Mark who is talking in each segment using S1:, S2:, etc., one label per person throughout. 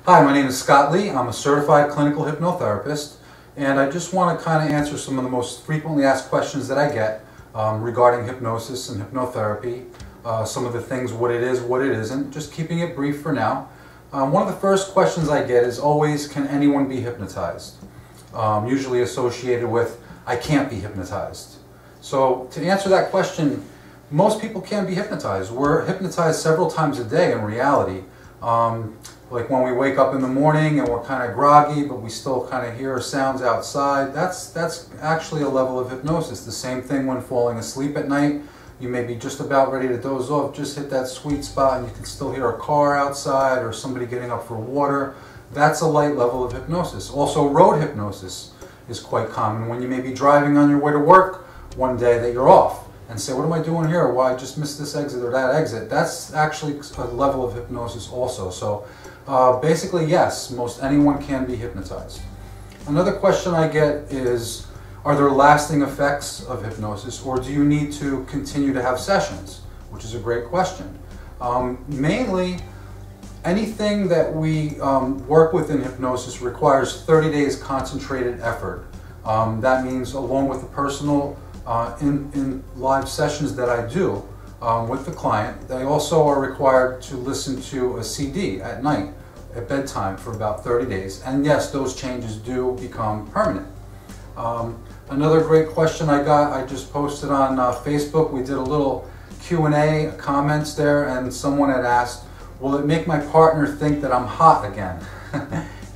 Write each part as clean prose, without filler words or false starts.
S1: Hi, my name is Scott.t. I'm a certified clinical hypnotherapist, and I just want to kind of answer some of the most frequently asked questions that I get regarding hypnosis and hypnotherapy. Some of the things, what it is, what it isn't, just keeping it brief for now. One of the first questions I get is always, can anyone be hypnotized? Usually associated with, I can't be hypnotized. So to answer that question, most people can be hypnotized. We're hypnotized several times a day in reality. Like when we wake up in the morning and we're kind of groggy, but we still kind of hear sounds outside, that's actually a level of hypnosis. The same thing when falling asleep at night. You may be just about ready to doze off, just hit that sweet spot and you can still hear a car outside or somebody getting up for water. That's a light level of hypnosis. Also, road hypnosis is quite common when you may be driving on your way to work one day that you're off and say, what am I doing here? Why, I just missed this exit or that exit. That's actually a level of hypnosis also. So basically, yes, most anyone can be hypnotized. Another question I get is, are there lasting effects of hypnosis, or do you need to continue to have sessions? Which is a great question. Mainly, anything that we work with in hypnosis requires 30 days concentrated effort. That means along with the personal in live sessions that I do with the client, they also are required to listen to a CD at night, at bedtime for about 30 days. And yes, those changes do become permanent. Another great question I got, I just posted on Facebook. We did a little Q&A comments there, and someone had asked, will it make my partner think that I'm hot again?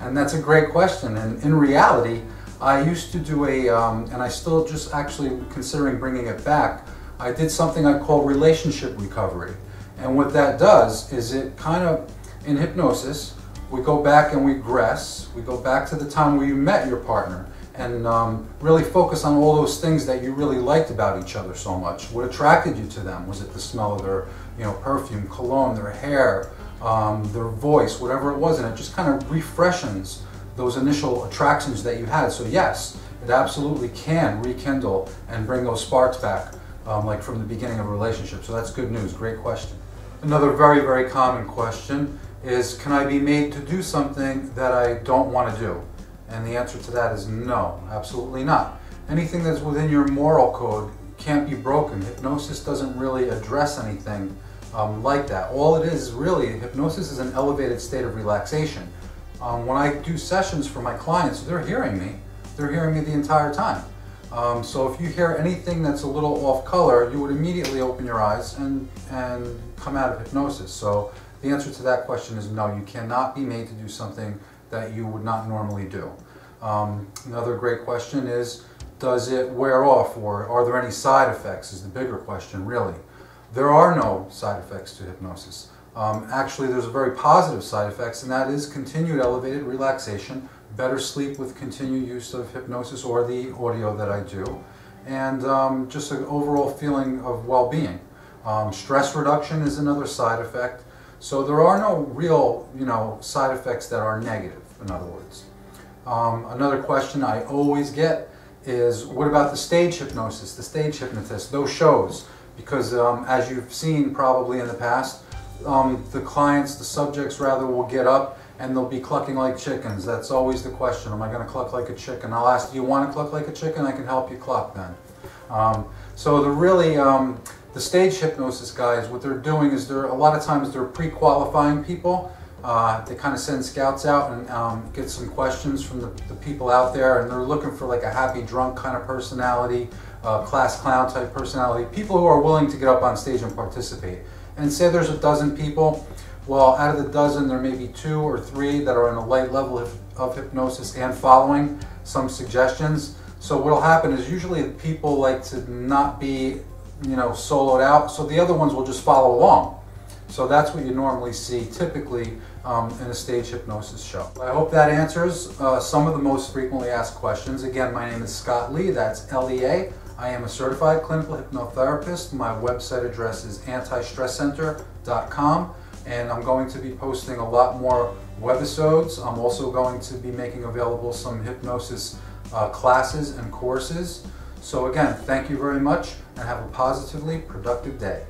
S1: And that's a great question. And in reality, I used to do and I still just actually considering bringing it back, I did something I call relationship recovery. And what that does is it kind of, in hypnosis, we go back and we regress. We go back to the time where you met your partner and really focus on all those things that you really liked about each other so much. What attracted you to them? Was it the smell of their perfume, cologne, their hair, their voice, whatever it was, and it just kind of refreshes those initial attractions that you had. So yes, it absolutely can rekindle and bring those sparks back like from the beginning of a relationship. So that's good news, great question. Another very, very common question is, can I be made to do something that I don't want to do? And the answer to that is no, absolutely not. Anything that's within your moral code can't be broken. Hypnosis doesn't really address anything like that. All it is really, hypnosis is an elevated state of relaxation. When I do sessions for my clients, they're hearing me. They're hearing me the entire time. So if you hear anything that's a little off color, you would immediately open your eyes and come out of hypnosis. So the answer to that question is no, you cannot be made to do something that you would not normally do. Another great question is, does it wear off, or are there any side effects, is the bigger question really. There are no side effects to hypnosis. Actually, there's a very positive side effects, and that is continued elevated relaxation, better sleep with continued use of hypnosis or the audio that I do, and just an overall feeling of well-being. Stress reduction is another side effect. So there are no real, side effects that are negative, in other words. Another question I always get is, what about the stage hypnosis, the stage hypnotist, those shows? Because as you've seen probably in the past, the clients, the subjects rather, will get up and they'll be clucking like chickens. That's always the question. Am I going to cluck like a chicken? I'll ask, do you want to cluck like a chicken? I can help you cluck then. So the stage hypnosis guys, what they're doing is a lot of times they're pre-qualifying people. They kind of send scouts out and get some questions from the people out there, and they're looking for like a happy drunk kind of personality, class clown type personality, people who are willing to get up on stage and participate. And say there's a dozen people, well, out of the dozen there may be 2 or 3 that are in a light level of hypnosis and following some suggestions. So what'll happen is usually people like to not be soloed out, so the other ones will just follow along. So that's what you normally see typically in a stage hypnosis show. I hope that answers some of the most frequently asked questions. Again, my name is Scott.t, that's L-E-A. I am a certified clinical hypnotherapist. My website address is antistresscenter.com, and I'm going to be posting a lot more webisodes. I'm also going to be making available some hypnosis classes and courses. So again, thank you very much and have a positively productive day.